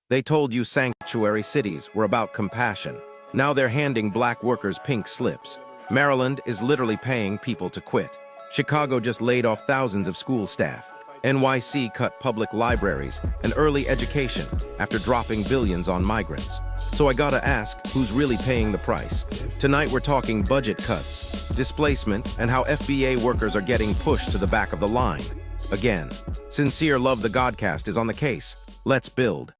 They told you sanctuary cities were about compassion. Now they're handing black workers pink slips. Maryland is literally paying people to quit. Chicago just laid off thousands of school staff. NYC cut public libraries and early education after dropping billions on migrants. So I gotta ask, who's really paying the price? Tonight we're talking budget cuts, displacement, and how FBA workers are getting pushed to the back of the line. Again, SincereluvdagodCast is on the case. Let's build.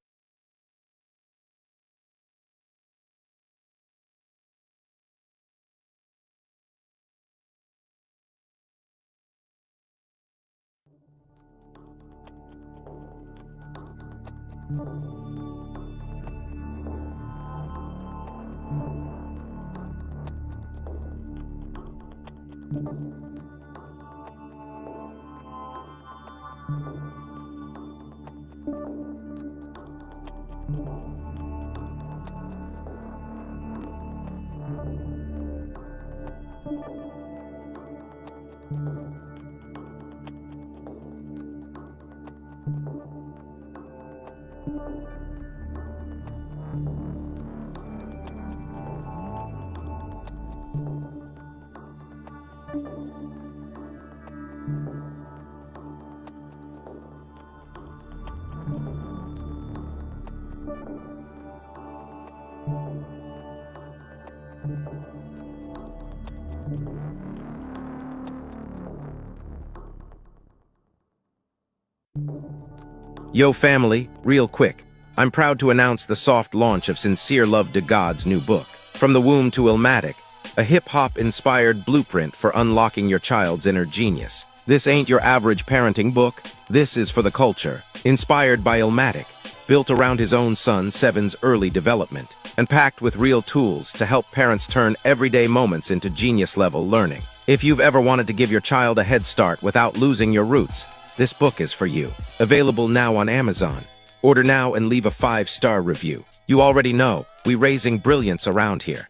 Yo family, real quick, I'm proud to announce the soft launch of Sincereluvdagod's new book, From the Womb to Illmatic, a hip-hop inspired blueprint for unlocking your child's inner genius. This ain't your average parenting book, this is for the culture, inspired by Illmatic, built around his own son Seven's early development, and packed with real tools to help parents turn everyday moments into genius-level learning. If you've ever wanted to give your child a head start without losing your roots, this book is for you. Available now on Amazon. Order now and leave a 5-star review. You already know, we raising brilliance around here.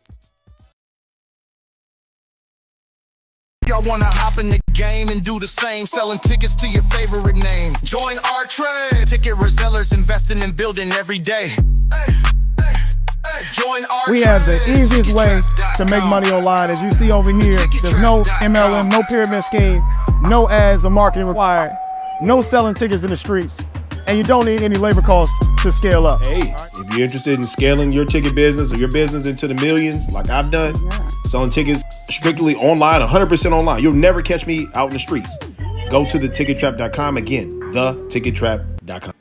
Y'all wanna hop in the game and do the same, selling tickets to your favorite name. Join our trade. Ticket resellers investing in building every day. Join our We have the easiest way to make money online. As you see over here, there's no MLM, no pyramid scheme, no ads or marketing required, no selling tickets in the streets, and you don't need any labor costs to scale up. Hey, if you're interested in scaling your ticket business or your business into the millions, like I've done, selling tickets strictly online, 100% online, you'll never catch me out in the streets. Go to thetickettrap.com. Again, thetickettrap.com.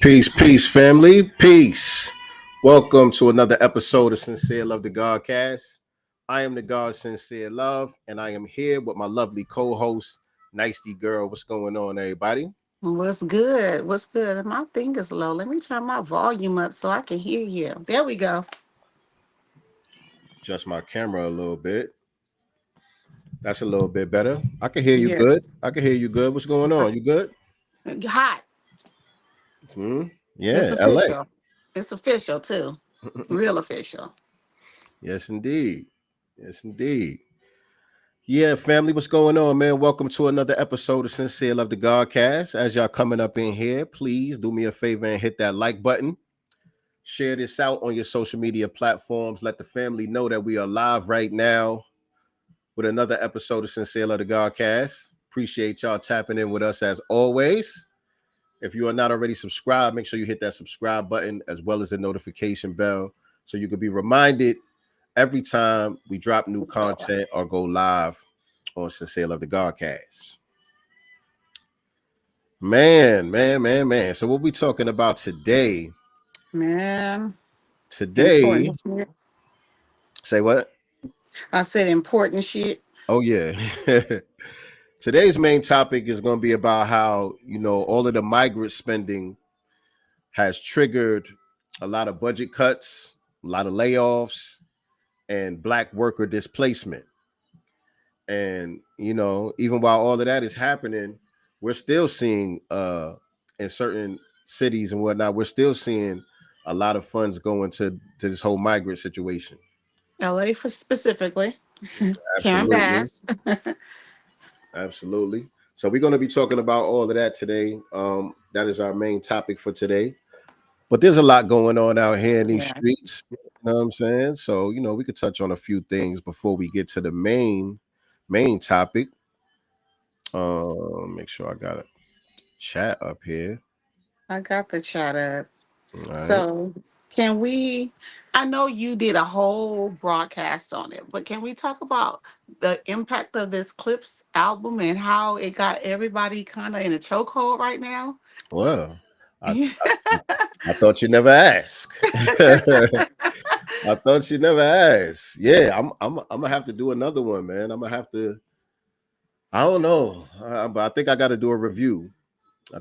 Peace, family. Peace. Welcome to another episode of Sincere Love the Godcast. I am the God Sincere Love, and I am here with my lovely co-host, Nicety Girl. What's going on, everybody? What's good? What's good? My thing is low. Let me turn my volume up so I can hear you. There we go. Adjust my camera a little bit. That's a little bit better. I can hear you Yes. good. I can hear you good. What's going on? You good? Hot. Yeah, It's LA. official. It's official too. Real official. Yes, indeed. Yes, indeed. Yeah, family, what's going on, man? Welcome to another episode of Sincere Love the Godcast. As y'all coming up in here, please do me a favor and hit that like button. Share this out on your social media platforms. Let the family know that we are live right now with another episode of Sincere Love the Godcast. Appreciate y'all tapping in with us as always. If you are not already subscribed, make sure you hit that subscribe button as well as the notification bell so you can be reminded every time we drop new content or go live on Sincere Love the Godcast. Man. So what we talking about today? Man. Today, Important shit. say what? I said important shit. Oh yeah. Today's main topic is going to be about how, all of the migrant spending has triggered a lot of budget cuts, a lot of layoffs, and black worker displacement. And, even while all of that is happening, we're still seeing in certain cities and whatnot, we're still seeing a lot of funds going to this whole migrant situation. LA for specifically. Karen Absolutely. Bass. Absolutely. So we're going to be talking about all of that today. That is our main topic for today. But there's a lot going on out here in these streets. You know what I'm saying? So, you know, we could touch on a few things before we get to the main topic. Make sure I got a chat up here. I got the chat up. All right. So can we, I know you did a whole broadcast on it, but can we talk about the impact of this Clips album and how it got everybody kind of in a chokehold right now? Well, I thought you never asked. I thought you never asked. Yeah, I'm gonna have to do another one, man. I'm gonna have to. I don't know, but I think I got to do a review. I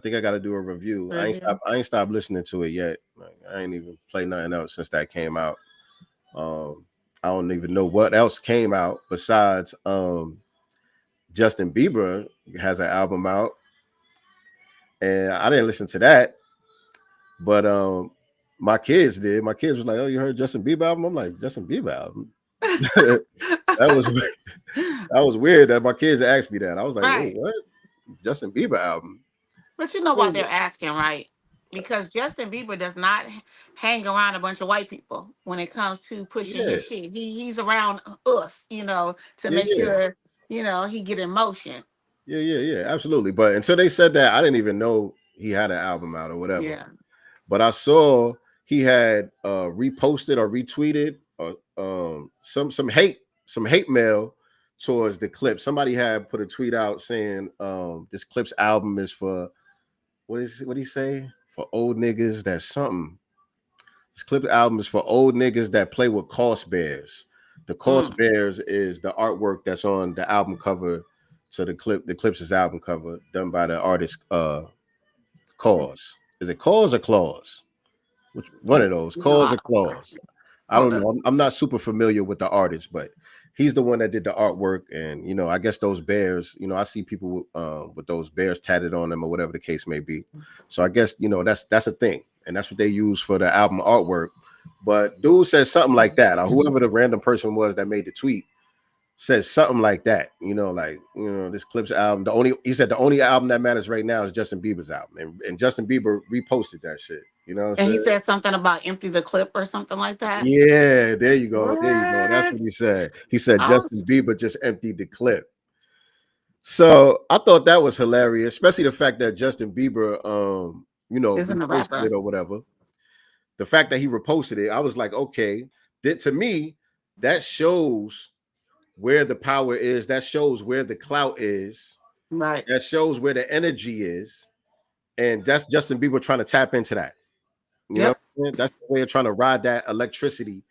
ain't stopped listening to it yet. Like, I ain't even played nothing else since that came out. I don't even know what else came out besides Justin Bieber has an album out, and I didn't listen to that. But my kids did. My kids was like, "Oh, you heard Justin Bieber album?" I'm like, "Justin Bieber album." that was weird that my kids asked me that. I was like, Right. "Wait, what? Justin Bieber album?" But you know what they're asking, right? Because Justin Bieber does not hang around a bunch of white people when it comes to pushing his shit. He's around us, you know, to make sure, you know, he get in motion. Yeah, absolutely. But until they said that, I didn't even know he had an album out or whatever. Yeah. But I saw he had reposted or retweeted some hate mail towards the Clips. Somebody had put a tweet out saying this Clips album is for what he say? For old niggas that's something. This Clips album is for old niggas that play with Cost Bears. The Cost Bears is the artwork that's on the album cover. So the Clips' album cover done by the artist Cause. Is it Cause or Claus? Which one of those? Cause or Claus? I don't know. I'm not super familiar with the artist, but he's the one that did the artwork. And you know, I guess those bears, you know, I see people with those bears tatted on them or whatever the case may be. So I guess, you know, that's a thing, and that's what they use for the album artwork. But dude says something like that, or whoever the random person was that made the tweet says something like that, you know, like, you know, this Clips album, he said the only album that matters right now is Justin Bieber's album, and Justin Bieber reposted that shit, you know what I'm And saying? he said something about empty the clip or something like that. Yeah, there you go. That's what he said. He said Justin Bieber just emptied the clip. So I thought that was hilarious, especially the fact that Justin Bieber you know, Isn't a reposted rapper it or whatever. The fact that he reposted it, I was like, okay, to me, that shows where the power is, that shows where the clout is, right? That shows where the energy is, and that's Justin Bieber trying to tap into that. You know, that's the way of trying to ride that electricity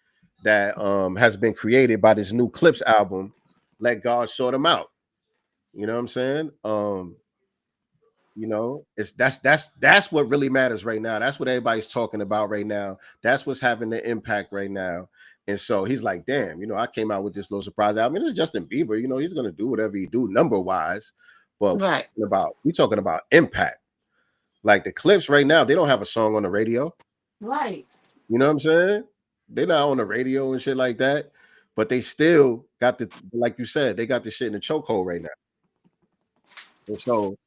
that has been created by this new Clips album. Let God sort them out. You know what I'm saying? You know, that's what really matters right now. That's what everybody's talking about right now. That's what's having the impact right now. And so he's like, damn, you know, I came out with this little surprise album. I mean, it's Justin Bieber, you know, he's gonna do whatever he do number wise, but we talking about impact. Like the Clips right now, they don't have a song on the radio, right? You know what I'm saying? They're not on the radio and shit like that, but they still got like you said, they got the shit in the chokehold right now. And so,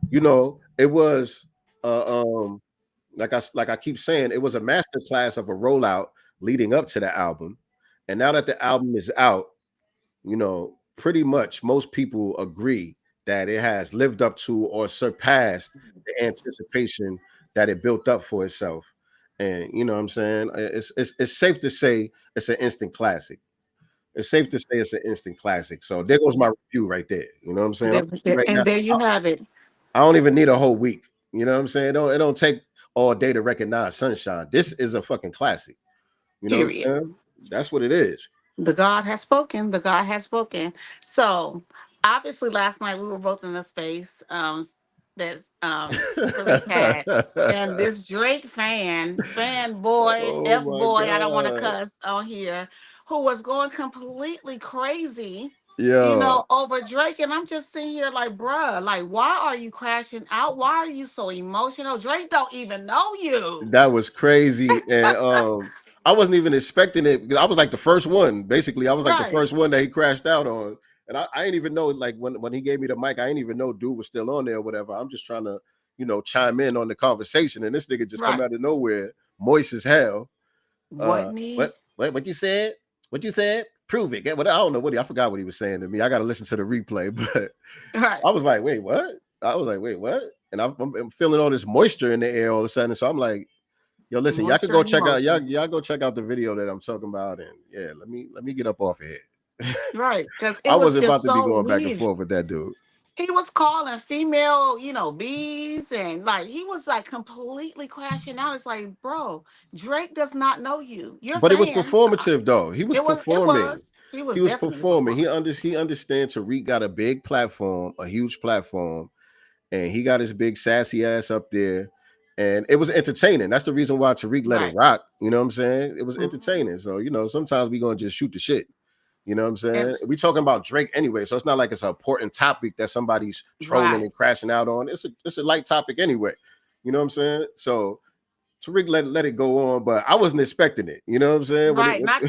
you know, it was like I keep saying, it was a masterclass of a rollout leading up to the album. And now that the album is out, you know, pretty much most people agree that it has lived up to or surpassed the anticipation that it built up for itself. And you know what I'm saying? It's safe to say it's an instant classic. It's safe to say it's an instant classic. So there goes my review right there. You know what I'm saying? There you have it. I don't even need a whole week. You know what I'm saying? It don't take all day to recognize Sunshine. This is a fucking classic. You know what I'm saying? That's what it is. The God has spoken. The God has spoken. So obviously last night we were both in the space that's Tariq had. And this Drake fanboy, F-boy, I don't want to cuss on here, who was going completely crazy. You know, over Drake, and I'm just sitting here like, bruh, like, why are you crashing out? Why are you so emotional? Drake don't even know you. That was crazy, and I wasn't even expecting it because I was like the first one. Basically, I was like the first one that he crashed out on, And I ain't even know, like, when he gave me the mic, I ain't even know dude was still on there or whatever. I'm just trying to, chime in on the conversation. And this nigga just come out of nowhere, moist as hell. Wasn't he? What you said? What you said? Prove it. I don't know I forgot what he was saying to me. I got to listen to the replay, but I was like, wait, what? And I'm feeling all this moisture in the air all of a sudden. So I'm like, yo, listen, y'all can go check out y'all go check out the video that I'm talking about. And yeah, let me get up off of here. Right. Because I wasn't about to be going back and forth with that dude. He was calling female, bees, and like he was like completely crashing out. It's like, bro, Drake does not know you. But it was performative though. He was performing. He was performing. He understands Tariq got a big platform, a huge platform, and he got his big sassy ass up there. And it was entertaining. That's the reason why Tariq let it rock. You know what I'm saying? It was entertaining. So, sometimes we gonna just shoot the shit. You know what I'm saying? We talking about Drake anyway, so it's not like it's an important topic that somebody's trolling and crashing out on. It's a light topic anyway. You know what I'm saying? So Tariq let it go on, but I wasn't expecting it. You know what I'm saying? Right, not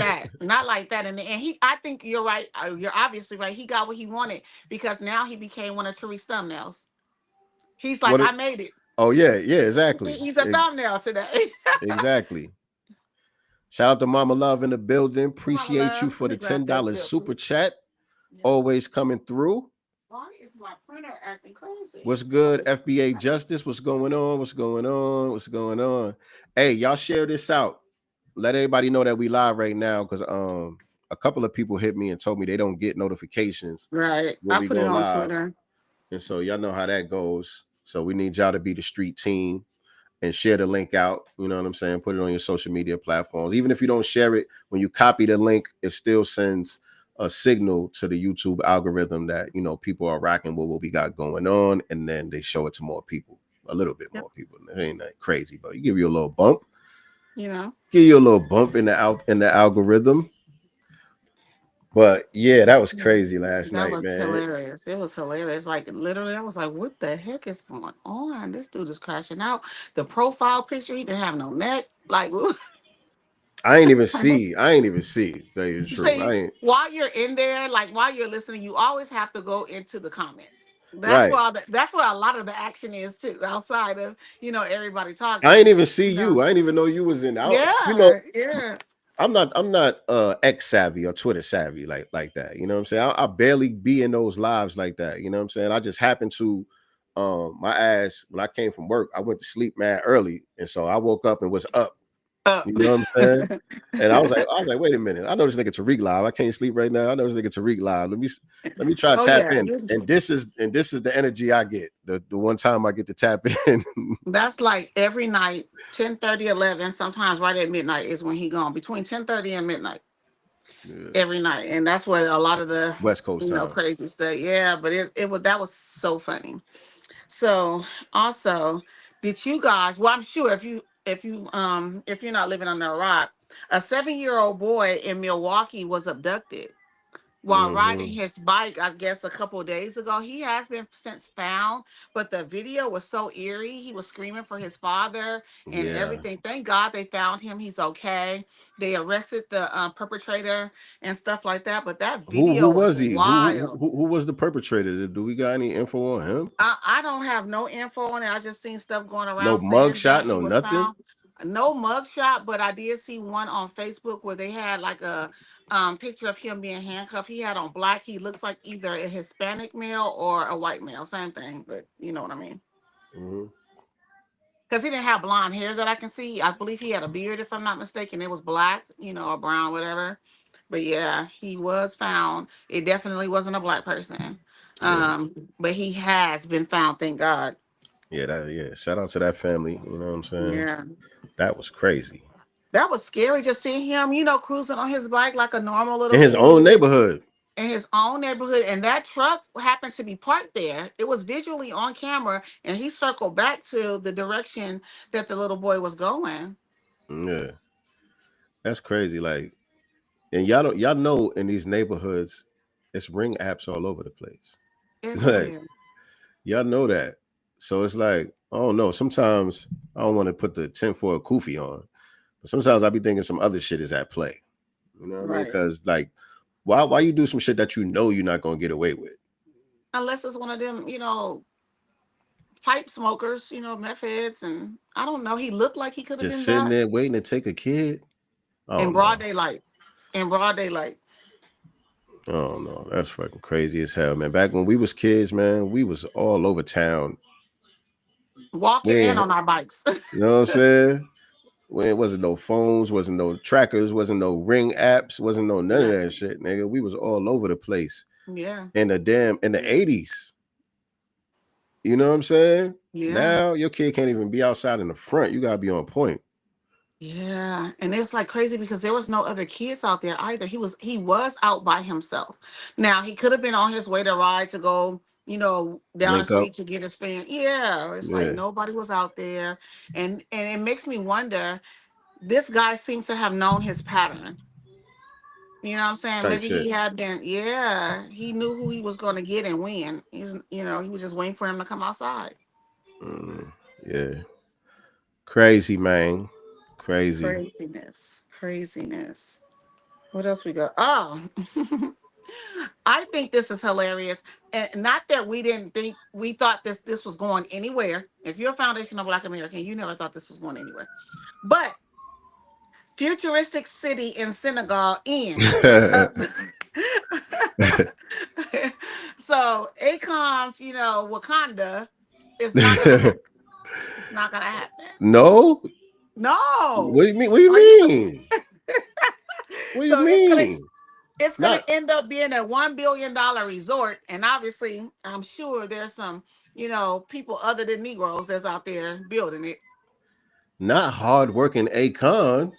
like that. And I think you're right. You're obviously right. He got what he wanted because now he became one of Tariq's thumbnails. He's like, I made it. Oh yeah, exactly. He's a thumbnail today. Exactly. Shout out to Mama Love in the building. Appreciate you for the $10 super chat. Yes. Always coming through. Why is my printer acting crazy? What's good, FBA Justice? What's going on? Hey, y'all share this out. Let everybody know that we live right now because a couple of people hit me and told me they don't get notifications. Right. I put it on Twitter. And so y'all know how that goes. So we need y'all to be the street team and share the link out. You know what I'm saying? Put it on your social media platforms. Even if you don't share it, when you copy the link, it still sends a signal to the YouTube algorithm that, people are rocking with what we got going on. And then they show it to more people, a little bit more people. It ain't that crazy, but you give you a little bump. Give you a little bump in the algorithm. But yeah, that was crazy last night, man. That was hilarious. It was hilarious. Like literally, I was like, "What the heck is going on? This dude is crashing out." The profile picture, he didn't have no neck. Like, I ain't even see. Tell you the truth. See, while you're in there, like while you're listening, you always have to go into the comments. That's where a lot of the action is too. Outside of everybody talking. I ain't even see you. I didn't even know you was in. Yeah. I'm not X savvy or Twitter savvy like that. You know what I'm saying? I barely be in those lives like that. You know what I'm saying? I just happened to my ass when I came from work, I went to sleep mad early. And so I woke up and was up. You know what I'm saying? And I was like, wait a minute. I know this nigga Tariq live. I can't sleep right now. I know this nigga Tariq live. Let me try to tap in. And this is the energy I get. The one time I get to tap in. That's like every night, 10:30, 11, sometimes right at midnight is when he gone. Between 10:30 and midnight. Yeah. Every night. And that's where a lot of the West Coast time. Crazy stuff. Yeah, but that was so funny. So also, did you guys, well, I'm sure if you're not living under a rock, a 7-year-old boy in Milwaukee was abducted while riding his bike, I guess a couple of days ago. He has been since found, but the video was so eerie. He was screaming for his father and everything. Thank God they found him. He's okay. They arrested the perpetrator and stuff like that. But that video who was he? Wild. Who was the perpetrator? Do we got any info on him? I don't have no info on it. I just seen stuff going around. No mugshot, no nothing. No mugshot, but I did see one on Facebook where they had like a picture of him being handcuffed. He had on black. He looks like either a Hispanic male or a white male. Same thing, but you know what I mean. Because he didn't have blonde hair that I can see. I believe he had a beard, if I'm not mistaken. It was black, or brown, whatever. But yeah, he was found. It definitely wasn't a black person. But he has been found, thank God. Yeah, shout out to that family. You know what I'm saying? Yeah. That was crazy. That was scary just seeing him, cruising on his bike like a normal little in his own neighborhood. In his own neighborhood. And that truck happened to be parked there. It was visually on camera, and he circled back to the direction that the little boy was going. Yeah. That's crazy. Like, and y'all know in these neighborhoods, it's ring apps all over the place. It's weird. Y'all know that. So it's like, I don't know. Sometimes I don't want to put the 10 for a kufi on, but sometimes I be thinking some other shit is at play. You know what I mean? Because like Why you do some shit that you know you're not gonna get away with? Unless it's one of them, pipe smokers, meth heads, and I don't know. He looked like he could have Just been sitting that there waiting to take a kid. I in don't broad know. daylight. In broad daylight. I don't know. That's fucking crazy as hell, man. Back when we was kids, man, we was all over town. Walking We in ain't, on our bikes. you know what I'm saying? When it wasn't no phones, wasn't no trackers, wasn't no ring apps, wasn't no none of Yeah. that shit, nigga. We was all over the place Yeah. in the 80s. You know what I'm saying? Yeah. Now your kid can't even be outside in the front. You gotta be on point. Yeah. And it's like crazy because there was no other kids out there either. He was out by himself. Now he could have been on his way to ride to go, down the Link up. street to get his friend. Yeah. It's like Yeah. nobody was out there. And it makes me wonder, this guy seems to have known his pattern. You know what I'm saying? Type Maybe shit. he had been, yeah, he knew who he was going to get and when. He was just waiting for him to come outside. Yeah. Crazy, man. Crazy. Craziness. Craziness. What else we got? Oh, I think this is hilarious. And not that we thought this was going anywhere. If you're a foundational Black American, you never thought this was going anywhere. But futuristic city in Senegal in. So Akon's, Wakanda is not gonna happen. It's not gonna happen. No? What No. do you mean? What do you Are you mean? What do you so it's gonna mean? it's gonna Not end up being a $1 billion resort. And obviously, I'm sure there's some, people other than Negroes that's out there building it. not hardworking Akon.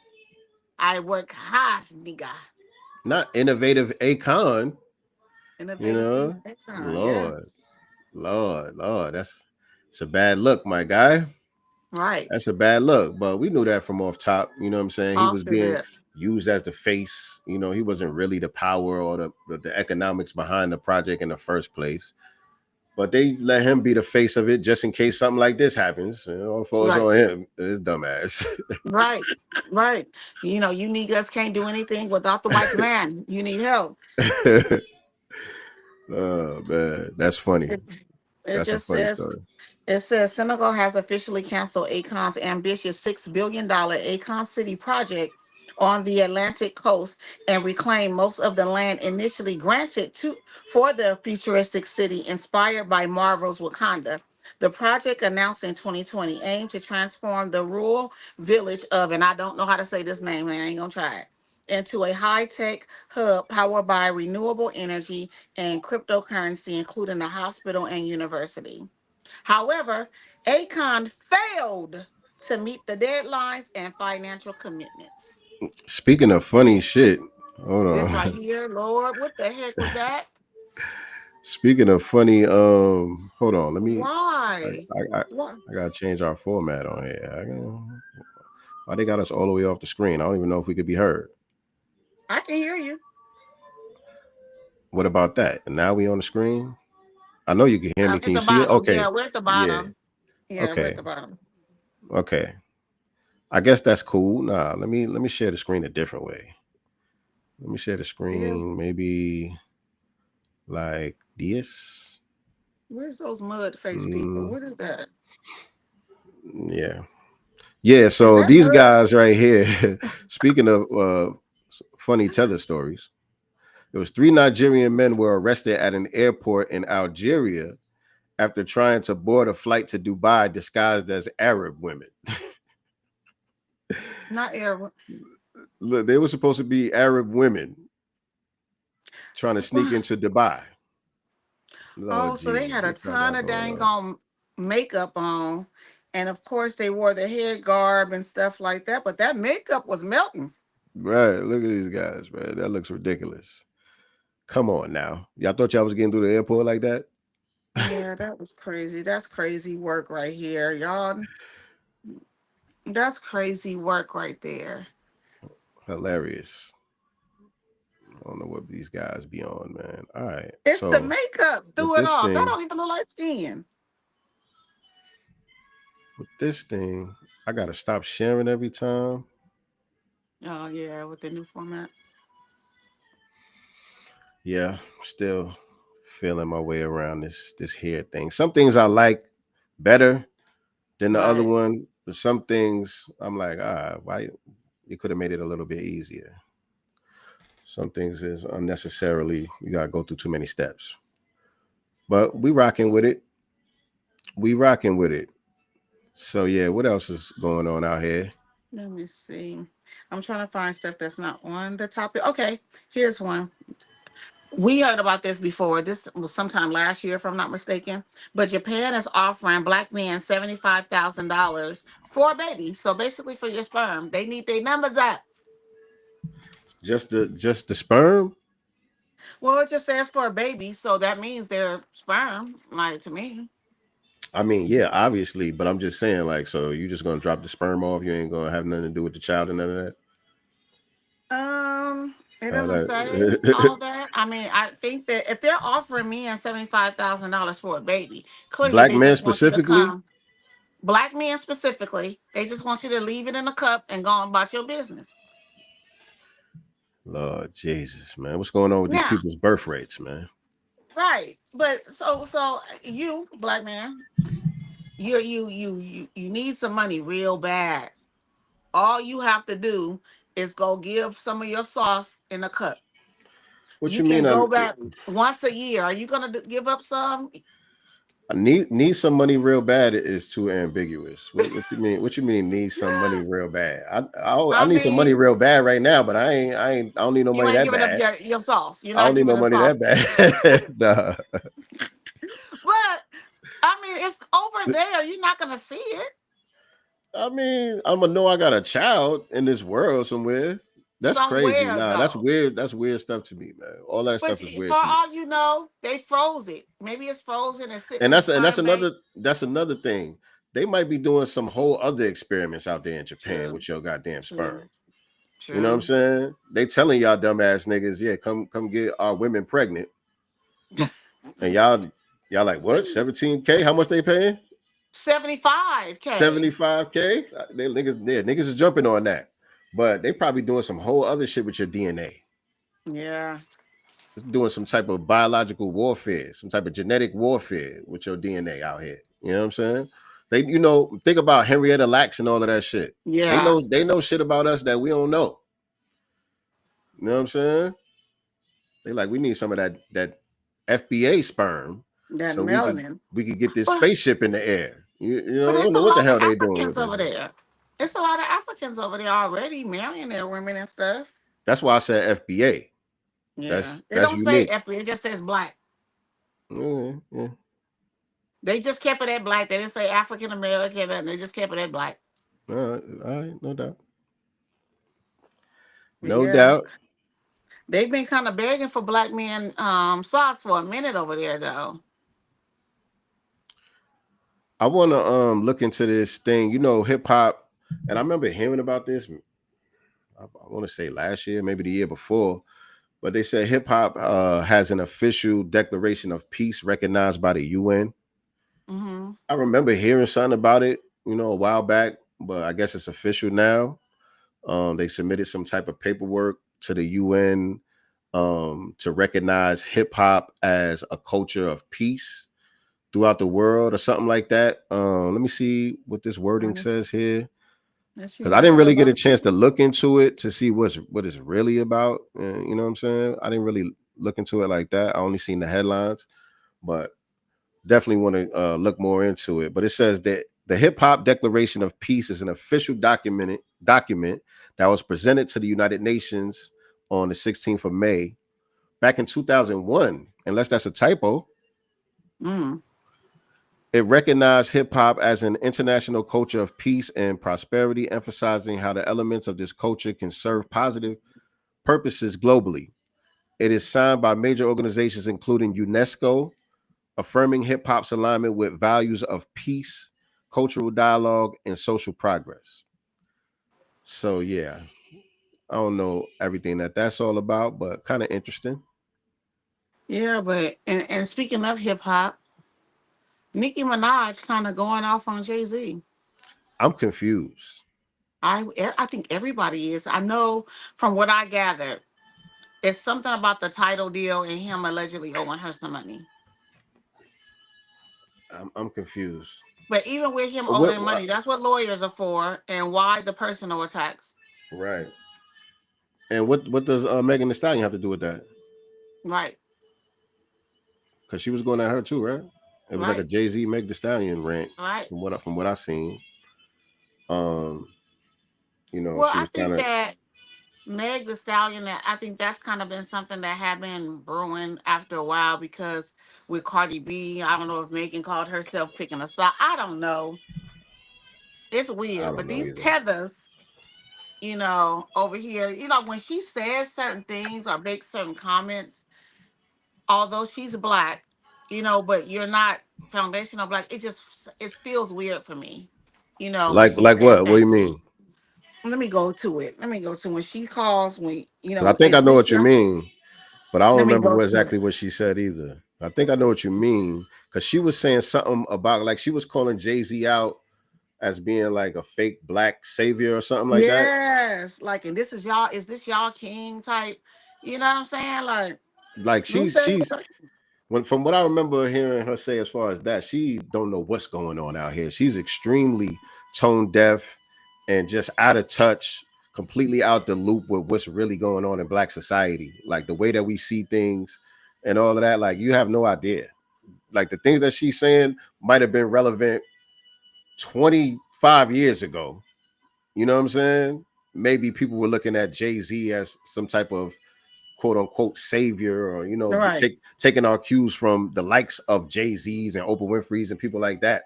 I work hard, nigga. Not innovative Akon. You Innovative know? innovation. Lord. Yes. Lord. It's a bad look, my guy. Right. That's a bad look. But we knew that from off top. You know what I'm saying? He was Off the being rip. used as the face. You know, he wasn't really the power or the economics behind the project in the first place. But they let him be the face of it just in case something like this happens. You know, falls Right. on him. It's dumbass. Right. Right. You niggas can't do anything without the white man. You need help. Oh man, that's funny. It That's a just funny says story. it says Senegal has officially canceled Akon's ambitious $6 billion Akon City project on the Atlantic coast and reclaimed most of the land initially granted to for the futuristic city inspired by Marvel's Wakanda. The project announced in 2020 aimed to transform the rural village of, and I don't know how to say this name, and I ain't gonna try it, into a high-tech hub powered by renewable energy and cryptocurrency, including a hospital and university. However, Akon failed to meet the deadlines and financial commitments. Speaking of funny shit, hold This right on. here, Lord, what the heck was that? Speaking of funny, hold on. Let me. Why? What? I gotta change our format on here. Why they got us all the way off the screen? I don't even know if we could be heard. I can hear you. What about that? And now we on the screen. I know you can hear me. At Can you the see it? bottom. Okay. Yeah, we're at the Yeah. bottom. Yeah, we're at Okay. the bottom. Okay. I guess that's cool. Nah, let me share the screen a different way. Let me share the Yeah. screen maybe like this. Where's those mud face people? Mm, What is that? yeah. Yeah, Is so that these mud? guys right here, speaking of funny tether stories, there was 3 Nigerian men were arrested at an airport in Algeria after trying to board a flight to Dubai disguised as Arab women. Not air. Look, they were supposed to be Arab women trying to sneak into Dubai. Oh, Lord so they Jesus, had a what y'all ton got of going dang on? on makeup on. And of course they wore the head garb and stuff like that. But that makeup was melting. Right, look at these guys, man. That looks ridiculous. Come on now. Y'all thought y'all was getting through the airport like that? Yeah, that was crazy. That's crazy work right here, y'all. That's crazy work right there. Hilarious. I don't know what these guys be on, man. All right. It's the So makeup with threw it this off. That thing, don't even look like skin. I gotta stop sharing every time. Oh yeah, with the new format. Yeah, still feeling my way around this hair thing. Some things I like better than the other Right. one, but some things I'm like, why you could have made it a little bit easier. Some things is unnecessarily you gotta go through too many steps. But we rocking with it. We rocking with it. So yeah, what else is going on out here? Let me see. I'm trying to find stuff that's not on the topic. Okay, here's one. We heard about this before. This was sometime last year, if I'm not mistaken. But Japan is offering black men $75,000 for a baby. So basically, for your sperm, they need their numbers up. Just the sperm? Well, it just says for a baby, so that means their sperm. Like to me, I mean, yeah, obviously, but I'm just saying, like, so you just gonna drop the sperm off? You ain't gonna have nothing to do with the child and none of that. it Uh, doesn't say that- all that. I mean, I think that if they're offering men $75,000 for a baby, clearly Black they men just want you to specifically. come. Black men specifically, they just want you to leave it in a cup and go on about your business. Lord Jesus, man, what's going on with these Now, people's birth rates, man? right, but so you, black man, you need some money real bad. All you have to do is go give some of your sauce in a cup. What You you mean? can go back once a year. Are you gonna give up some? I need some money real bad is too ambiguous. What you mean? What you mean need some money real bad? I I need some money mean, real bad right now, but I don't need no you money ain't that giving up bad. your sauce. You're I don't not need giving no the money sauce. that bad. Nah. But I mean, it's over there. You're not gonna see it I mean, I'm gonna know I got a child in this world somewhere. That's crazy. somewhere Nah, that's though. weird. That's weird stuff to me, man. All that But stuff is for weird to me. all you know, they froze it. Maybe it's frozen and sitting And in the that's sperm bank. another thing. They might be doing some whole other experiments out there in Japan True, with your goddamn true, sperm. You know what I'm true. saying? They telling y'all dumbass niggas, yeah, come get our women pregnant. And y'all like what? 17K? How much they paying? 75K. 75K? Niggas is jumping on that. But they probably doing some whole other shit with your DNA. Yeah. Doing some type of biological warfare, some type of genetic warfare with your DNA out here. You know what I'm saying? They, think about Henrietta Lacks and all of that shit. Yeah. They know shit about us that we don't know. You know what I'm saying? They like we need some of that FBA sperm That so we could melanin. get this But spaceship in the air. I it's don't a know what the lot of hell they doing with Africans it. over there. It's a lot of Africans over there already marrying their women and stuff. That's why I said FBA. Yeah. That's It that's don't say unique. F, it just says black. Yeah. They just kept it at black. They didn't say African American and they just kept it at black. All right, no doubt. But No yeah. doubt. They've been kind of begging for black men sauce for a minute over there though. I want to look into this thing. Hip hop, and I remember hearing about this. I want to say last year, maybe the year before, but they said hip hop has an official declaration of peace recognized by the UN. Mm-hmm. I remember hearing something about it, a while back, but I guess it's official now. They submitted some type of paperwork to the UN to recognize hip hop as a culture of peace throughout the world or something like that. Let me see what this wording says here. Let's Because see. I I didn't know really get a about. chance to look into it to see what it's really about. You know what I'm saying? I didn't really look into it like that. I only seen the headlines, but definitely want to look more into it. But it says that the Hip Hop Declaration of Peace is an official document that was presented to the United Nations on the 16th of May back in 2001. Unless that's a typo. Mm. It recognized hip hop as an international culture of peace and prosperity, emphasizing how the elements of this culture can serve positive purposes globally. It is signed by major organizations, including UNESCO, affirming hip hop's alignment with values of peace, cultural dialogue, and social progress. So, yeah, I don't know everything that's all about, but kind of interesting. Yeah, but and speaking of hip hop, Nicki Minaj kind of going off on Jay-Z. I'm confused. I think everybody is. I know from what I gathered, It's something about the title deal and him allegedly owing her some money. I'm confused. But even with him What, owing money, that's what lawyers are for, and why the personal attacks. right. And what does Megan Thee Stallion have to do with that? Right. Because she was going at her too, right? It was like a Right. Jay-Z Meg Thee Stallion rant Right. from what I seen. You know, Well, she I was kind think of that Meg the Stallion, that I think that's kind of been something that had been brewing after a while because with Cardi B, I don't know if Megan called herself picking a side. I don't know. It's I weird. don't But know these either. tethers, over here, when she says certain things or makes certain comments, although she's black, but you're not foundational black, it feels weird for me, when she Like says what? What do you certain things. mean? Let me go to it. Let me go to when she calls Because I think I is know this what you your mean, but I don't let me remember go to exactly it. what she said either. I think I know what you mean because she was saying something about like she was calling Jay-Z out as being like a fake black savior or something like that. Yes, like, and this is this y'all king type, you know what I'm saying? Like, Like who said she's that? when from what I remember hearing her say as far as that, she don't know what's going on out here. She's extremely tone deaf and just out of touch, completely out the loop with what's really going on in black society. Like the way that we see things and all of that, like you have no idea. Like the things that she's saying might have been relevant 25 years ago. You know what I'm saying? Maybe people were looking at Jay-Z as some type of quote unquote savior, or Right, taking our cues from the likes of Jay-Z's and Oprah Winfrey's and people like that.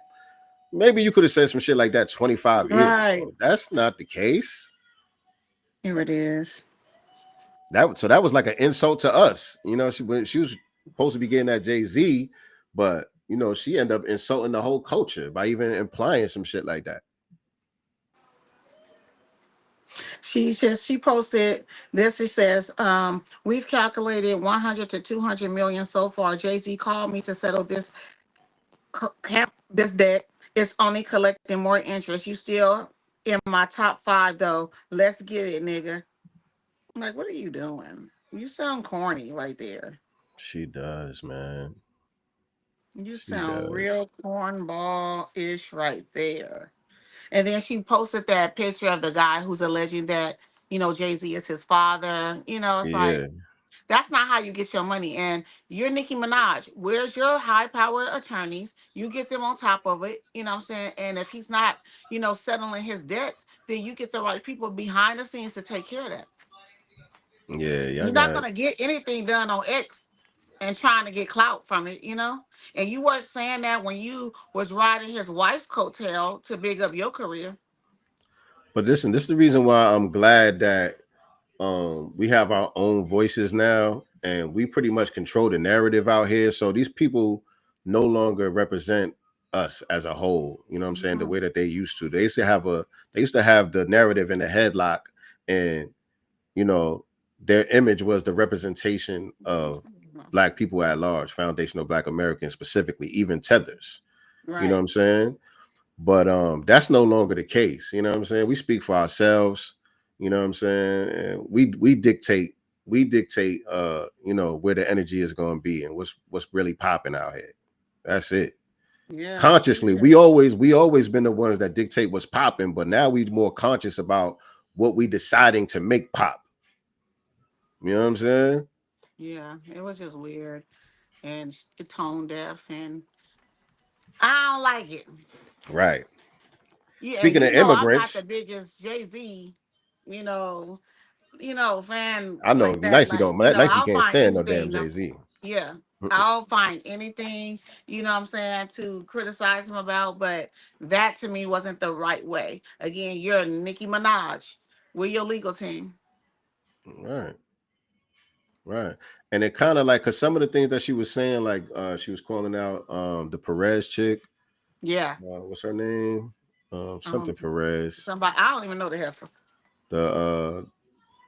Maybe you could have said some shit like that 25 years right. ago. That's not the case. Here it is. That was like an insult to us. She was supposed to be getting at Jay-Z, but she ended up insulting the whole culture by even implying some shit like that. She posted this. It says, we've calculated 100 to 200 million so far. Jay-Z called me to settle this debt. It's only collecting more interest. You still in my top 5 though. Let's get it, nigga. I'm like, what are you doing? You sound corny right there. She does, man. You She sound does. real cornball-ish right there. And then she posted that picture of the guy who's alleging that, Jay-Z is his father. It's like, Yeah. that's not how you get your money. And you're Nicki Minaj. Where's your high-powered attorneys? You get them on top of it. You know what I'm saying? And if he's not, settling his debts, then you get the right people behind the scenes to take care of that. Yeah, y'all You're not got gonna get anything done on X and trying to get clout from it. And you weren't saying that when you was riding his wife's coattail to big up your career. but listen, this is the reason why I'm glad that we have our own voices now and we pretty much control the narrative out here. So these people no longer represent us as a whole. You know what I'm saying? The Mhm. way that they used to. They used to have the narrative in the headlock, and their image was the representation of black people at large, foundational black Americans specifically, even tethers. You know what Right. I'm saying? But that's no longer the case. You know what I'm saying? We speak for ourselves. You know what I'm saying? And we dictate where the energy is going to be and what's really popping out here. That's it. Yeah. She Consciously, we always been the ones that dictate what's popping, but now we more conscious about what we deciding to make pop. You know what I'm saying? Yeah. It was just weird and tone deaf, and I don't like it. Right. Yeah, and Speaking of I'm not the immigrants, biggest Jay-Z, you know, fan I know like that. Nicey Like, don't Nicey I'll can't find stand no damn anything. Jay-Z. Yeah, I'll find anything, what I'm saying, to criticize him about, but that to me wasn't the right way. Again, you're Nicki Minaj. We're your legal team. Right. Right. And it kind of like because some of the things that she was saying, like she was calling out the Perez chick. Yeah. What's her name? Something Um, Perez. somebody, I don't even know the heifer. The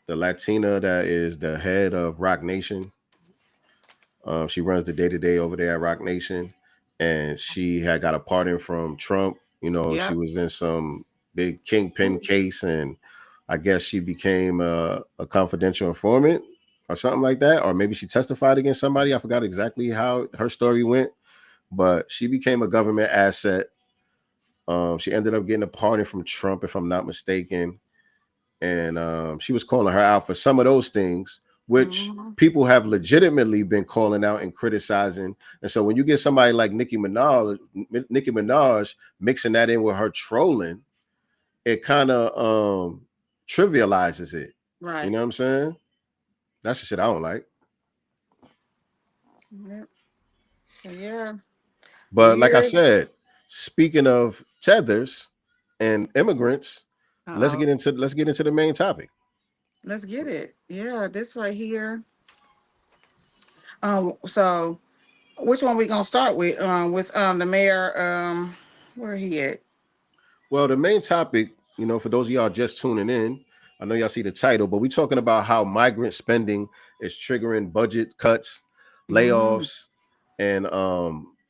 Latina that is the head of Rock Nation. She runs the day-to-day over there at Rock Nation. And she had got a pardon from Trump. She Yep. was in some big kingpin case, and I guess she became a confidential informant. or something like that, or maybe she testified against somebody. I forgot exactly how her story went, but she became a government asset. She ended up getting a pardon from Trump, if I'm not mistaken, and she was calling her out for some of those things, which Mhm. people have legitimately been calling out and criticizing. And so when you get somebody like Nicki Minaj mixing that in with her trolling, it kind of trivializes it. You Right. know what I'm saying? That's the shit I don't like. Yep. So yeah, But like I weird. said, speaking of tethers and immigrants, let's Uh-oh. get into the main topic. Let's get it. Yeah, this right here. So which one we gonna start with? With the mayor. Where he at? Well, the main topic, for those of y'all just tuning in, I know y'all see the title, but we're talking about how migrant spending is triggering budget cuts, Mm-hmm. layoffs, and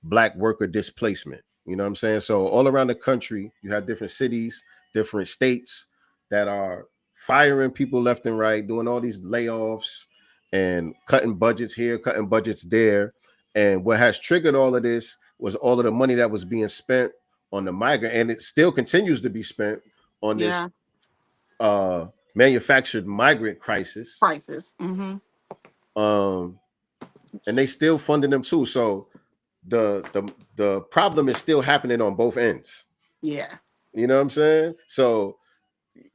black worker displacement. You know what I'm saying? So all around the country, you have different cities, different states that are firing people left and right, doing all these layoffs and cutting budgets here, cutting budgets there. And what has triggered all of this was all of the money that was being spent on the migrant, and it still continues to be spent on this Yeah. uh manufactured migrant crisis. Prices. Mm-hmm. um and they still funding them too, so the problem is still happening on both ends. Yeah. You know what I'm saying? So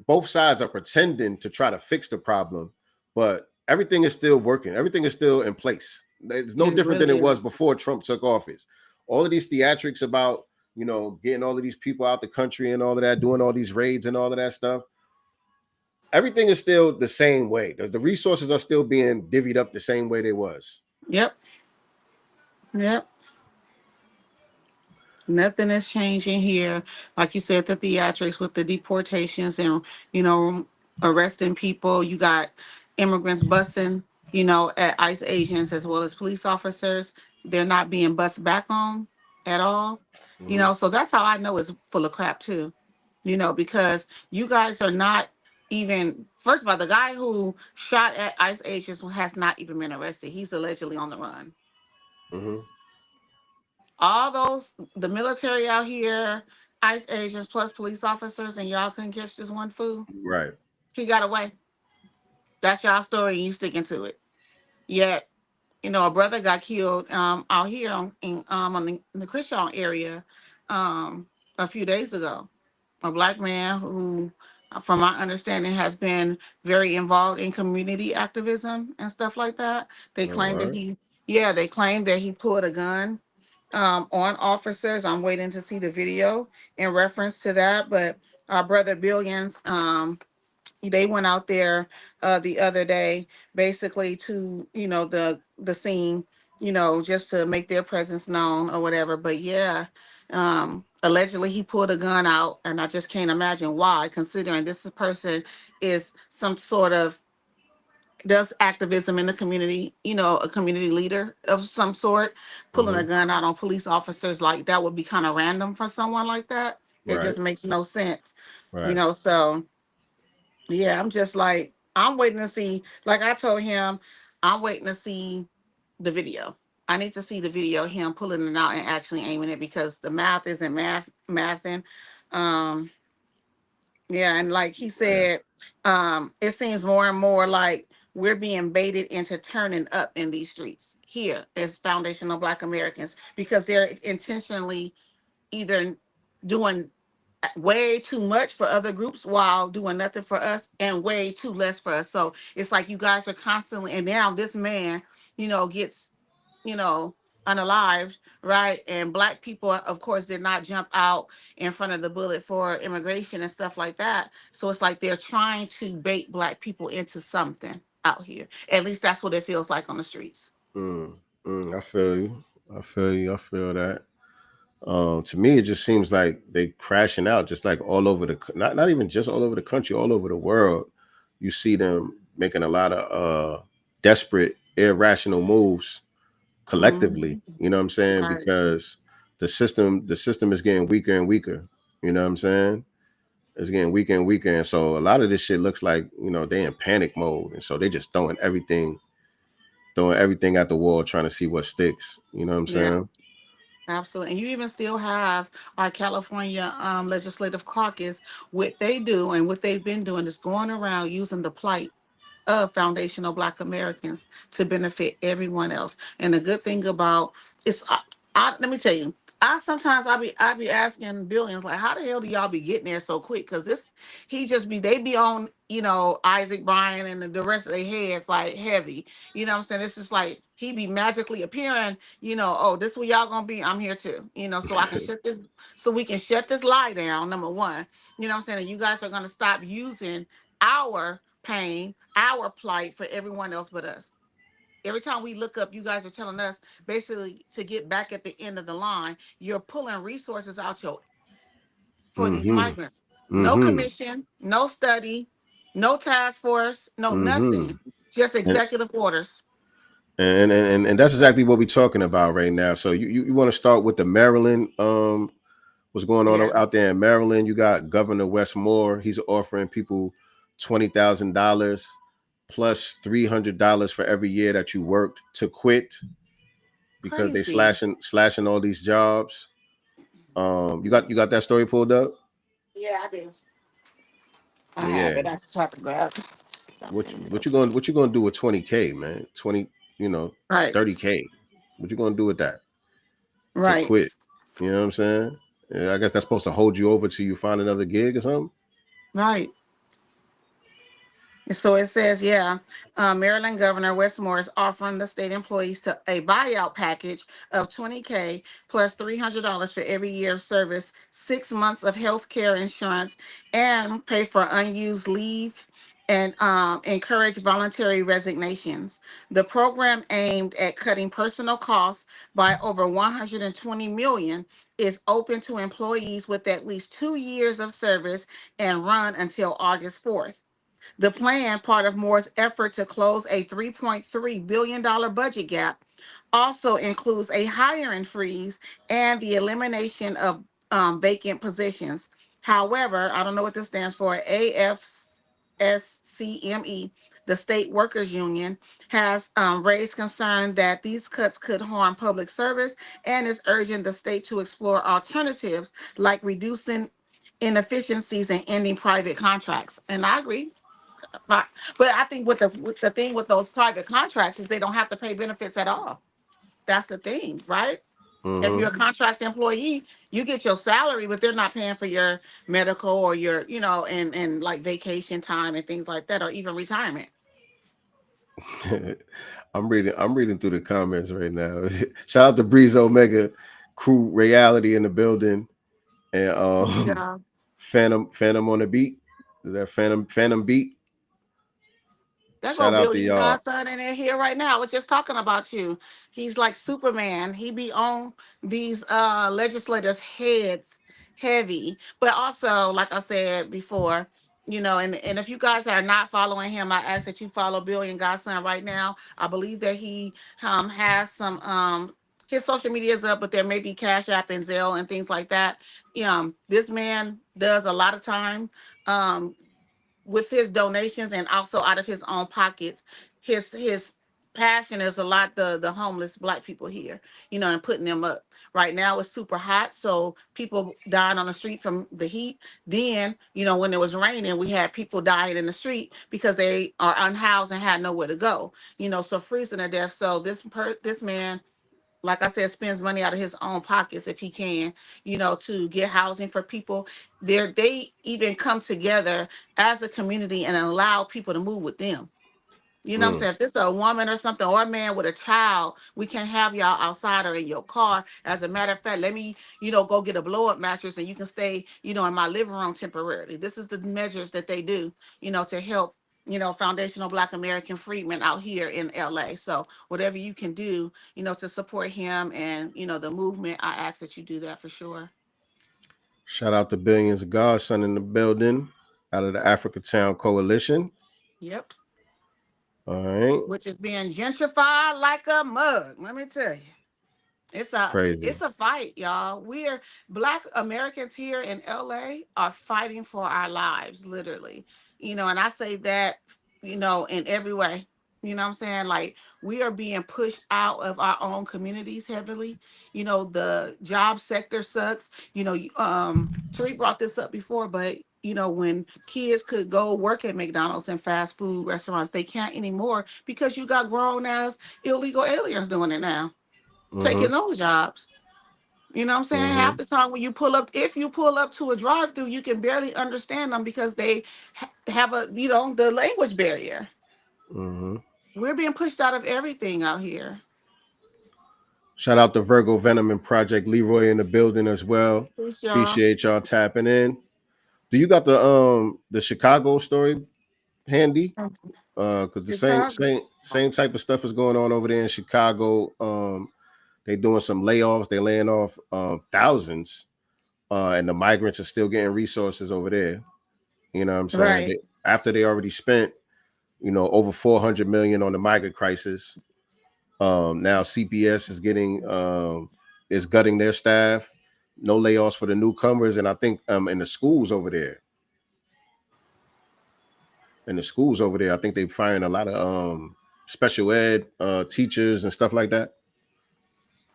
both sides are pretending to try to fix the problem, but everything is still working, everything is still in place. It's no It different than really it was is. before Trump took office. All of these theatrics about getting all of these people out the country and all of that, doing all these raids and all of that stuff, everything is still the same way. The resources are still being divvied up the same way they was. Yep. Yep. Nothing is changing here. Like you said, the theatrics with the deportations and, you know, arresting people. You got immigrants busing, at ICE agents as well as police officers. They're not being bussed back on at all. Mm-hmm. So that's how I know it's full of crap too. Because you guys are not even, first of all, the guy who shot at ICE agents has not even been arrested. He's allegedly on the run. Mm-hmm. All those, the military out here, ICE agents plus police officers, and y'all couldn't catch this one fool. Right. He got away. That's y'all story, and you sticking to it. Yet, a brother got killed out here in the Christian area a few days ago. A black man who, from my understanding, has been very involved in community activism and stuff like that. They All claim that right. they claim that he pulled a gun on officers. I'm waiting to see the video in reference to that. But our brother Billions, they went out there the other day, basically to the scene, just to make their presence known or whatever. But yeah, allegedly he pulled a gun out, and I just can't imagine why, considering this person is some sort of does activism in the community, a community leader of some sort, pulling a Mm-hmm. gun out on police officers, like that would be kind of random for someone like that. It Right. just makes no sense, Right. so yeah, I'm just like, I'm waiting to see, like I told him, I'm waiting to see the video. I need to see the video, him pulling it out and actually aiming it, because the math isn't mathing. Um, yeah, and like he Yeah. said, it seems more and more like we're being baited into turning up in these streets here as foundational Black Americans, because they're intentionally either doing way too much for other groups while doing nothing for us, and way too less for us. So it's like you guys are constantly, and now this man, gets, you know, unalived, right? And Black people, of course, did not jump out in front of the bullet for immigration and stuff like that. So it's like they're trying to bait Black people into something out here. At least that's what it feels like on the streets. I feel you. I feel you. I feel that. To me, it just seems like they crashing out, just like all over not even just all over the country, all over the world. You see them making a lot of desperate, irrational moves collectively. Mhm. You know what I'm saying? Right. Because the system is getting weaker and weaker. You know what I'm saying? It's getting weaker and weaker, and so a lot of this shit looks like they in panic mode, and so they just throwing everything throwing everything at the wall, trying to see what sticks. You know what I'm Yeah. saying? Absolutely. And you even still have our California Legislative Caucus. What they do and what they've been doing is going around using the plight of foundational Black Americans to benefit everyone else. And the good thing about it's, let me tell you, I be asking billions like, how the hell do y'all be getting there so quick? Because this they be on Isaac Bryan and the rest of their heads like heavy. You know what I'm saying? It's just like he be magically appearing. Oh, this where y'all gonna be? I'm here too. So I can shut this, so we can shut this lie down. Number one, you know what I'm saying? And you guys are gonna stop using our pain, our plight for everyone else but us. Every time we look up, you guys are telling us basically to get back at the end of the line. You're pulling resources out your ass for these Mm-hmm. migrants. No Mm-hmm. commission, no study, no task force, no Mm-hmm. nothing. Just And executive orders. and that's exactly what we're talking about right now. So you want to start with the Maryland, what's going on Yeah, out there in Maryland? You got Governor Wes Moore. He's offering people $20,000 plus $300 for every year that you worked to quit because they crazy. slashing all these jobs. You got that story pulled up? Yeah, I do. I have Yeah. it. I just have to grab something. What you gonna do with 20K, man? 20, you know, Right, 30K. What you gonna do with that to right. quit? You know what I'm saying? Yeah, I guess that's supposed to hold you over till you find another gig or something. Right. So it says, yeah, Maryland Governor Westmore is offering the state employees to a buyout package of 20K plus $300 for every year of service, 6 months of health care insurance, and pay for unused leave and encourage voluntary resignations. The program aimed at cutting personal costs by over 120 million is open to employees with at least 2 years of service and run until August 4th. The plan, part of Moore's effort to close a $3.3 billion budget gap, also includes a hiring freeze and the elimination of vacant positions. However, I don't know what this stands for, AFSCME, the state workers union, has raised concern that these cuts could harm public service and is urging the state to explore alternatives like reducing inefficiencies and ending private contracts. And I agree. But I think with the thing with those private contracts is they don't have to pay benefits at all. That's the thing, right? If you're a Mm-hmm. contract employee, you get your salary, but they're not paying for your medical or your, and like vacation time and things like that, or even retirement. I'm reading through the comments right now. Shout out to Breeze Omega crew reality in the building and Yeah. Phantom on the beat. Is that Phantom beat? There go Shout out to Billion y'all. Godson in there here right now. I was just talking about you. He's like Superman. He be on these legislators' heads heavy. But also, like I said before, and if you guys are not following him, I ask that you follow Billion Godson right now. I believe that he has some his social media is up, but there may be Cash App and Zelle and things like that. This man does a lot of time. Um, with his donations and also out of his own pockets. His passion is a lot the homeless Black people here, and putting them up. Right now it's super hot, so people dying on the street from the heat. Then, when it was raining, we had people dying in the street because they are unhoused and had nowhere to go. So freezing to death. So this man, like I said, spends money out of his own pockets if he can, to get housing for people. They even come together as a community and allow people to move with them. You know what I'm Mm. saying? If this is a woman or something or a man with a child, we can't have y'all outside or in your car. As a matter of fact, let me, go get a blow up mattress and you can stay, in my living room temporarily. This is the measures that they do, to help, foundational Black American freedmen out here in LA. So whatever you can do, to support him and, the movement, I ask that you do that for sure. Shout out to Billions of Godson in the building out of the Africa Town Coalition. Yep. All right. Which is being gentrified like a mug. Let me tell you. It's a Crazy. it's a fight, y'all. We're Black Americans here in LA are fighting for our lives, literally. And I say that, in every way. You know what I'm saying? Like, we are being pushed out of our own communities heavily. The job sector sucks. Tariq brought this up before, but when kids could go work at McDonald's and fast food restaurants, they can't anymore because you got grown ass illegal aliens doing it now, taking Mm-hmm. those jobs. You know what I'm saying? Half Mm-hmm. the time when you pull up, if you pull up to a drive through, you can barely understand them because they have the language barrier. Mm-hmm. We're being pushed out of everything out here. Shout out to Virgo Venom and Project Leroy in the building as well. Peace, y'all. Appreciate y'all tapping in. Do you got the Chicago story handy? Because the same Chicago. same same type of stuff is going on over there in Chicago. They doing some layoffs. They're laying off thousands, and the migrants are still getting resources over there. You know what I'm saying? Right. After they already spent, over 400 million on the migrant crisis. Now CPS is getting is gutting their staff. No layoffs for the newcomers, and I think in the schools over there. I think they're firing a lot of special ed teachers and stuff like that.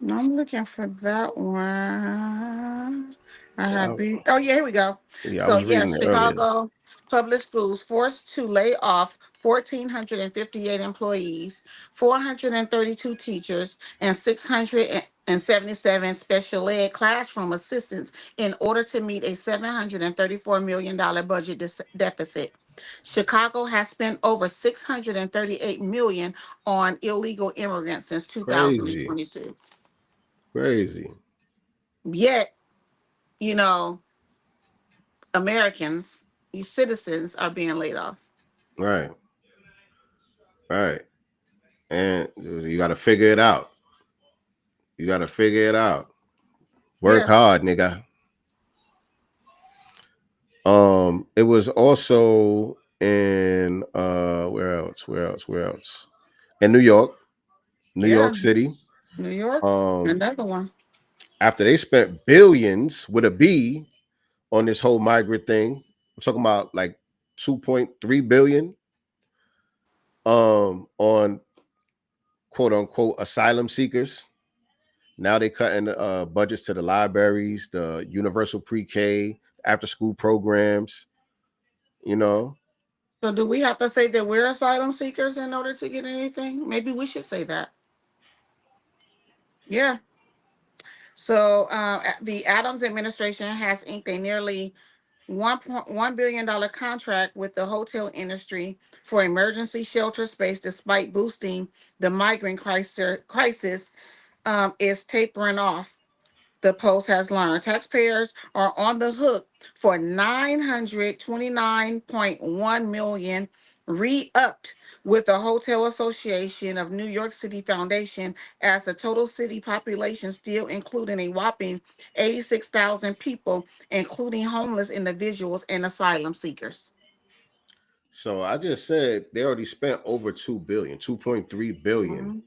I'm looking for that one. I Yeah, have been. Oh yeah, here we go. I So was yes, reading it earlier. Chicago Public Schools forced to lay off 1,458 employees, 432 teachers, and 677 special ed classroom assistants in order to meet a $734 million budget deficit. Chicago has spent over 638 million on illegal immigrants since Crazy, 2022. crazy. Yet, you know, Americans, these citizens are being laid off. Right, right. And you got to figure it out. You got to figure it out. Work Yeah, hard, nigga. It was also in where else? In New yeah. York City. New York, Um, another one. after they spent billions with a B on this whole migrant thing, I'm talking about like 2.3 billion on quote unquote asylum seekers. Now they cutting budgets to the libraries, the universal pre-K, after school programs, you know. So, do we have to say that we're asylum seekers in order to get anything? Maybe we should say that. Yeah. So, the Adams administration has inked a nearly $1.1 billion contract with the hotel industry for emergency shelter space, despite boosting the migrant crisis is tapering off. The Post has learned taxpayers are on the hook for 929.1 million re-upped with the Hotel Association of New York City Foundation, as the total city population still including a whopping 86,000 people, including homeless individuals and asylum seekers. So I just said they already spent over 2 billion, 2.3 billion. Mhm.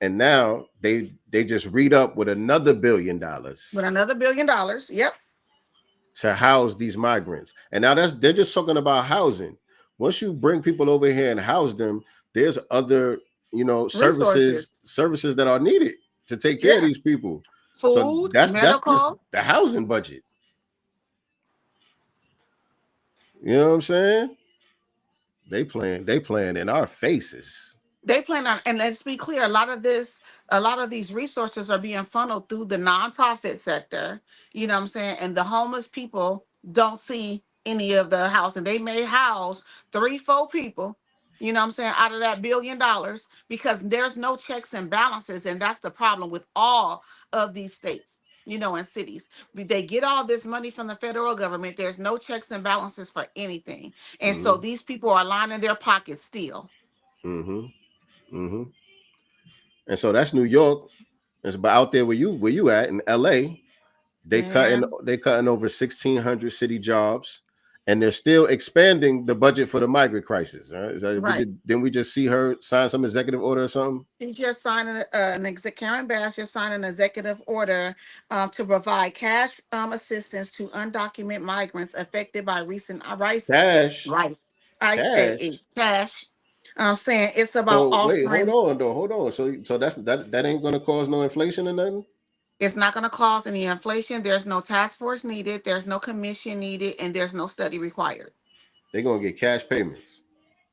And now they just read up with another $1 billion With another $1 billion. Yep. to house these migrants. And now they're just talking about housing. Once you bring people over here and house them, there's other, Resources. services that are needed to take care of Yeah. these people. So Food, that's just medical. the housing budget. You know what I'm saying? They playing in our faces. They plan on, and let's be clear, a lot of these resources are being funneled through the nonprofit sector. You know what I'm saying? And the homeless people don't see any of the housing. They may house 3, 4 people, you know what I'm saying, out of that $1 billion, because there's no checks and balances. And that's the problem with all of these states, and cities. They get all this money from the federal government. There's no checks and balances for anything. And so Mm-hmm. these people are lining their pockets still. Mm-hmm. Mm-hmm. And so that's New York. It's about out there where you at in LA. They cutting Man. they cutting over 1,600 city jobs, and they're still expanding the budget for the migrant crisis. Right? Right. Didn't we just see her sign some executive order or something? She just signed Karen Bass just signed an executive order to provide cash assistance to undocumented migrants affected by recent Cash, rice, cash. cash I'm saying it's about So wait, hold offering. on though, hold on. So that ain't gonna cause no inflation or nothing. It's not going to cause any inflation. There's no task force needed. There's no commission needed, and there's no study required. They're gonna get cash payments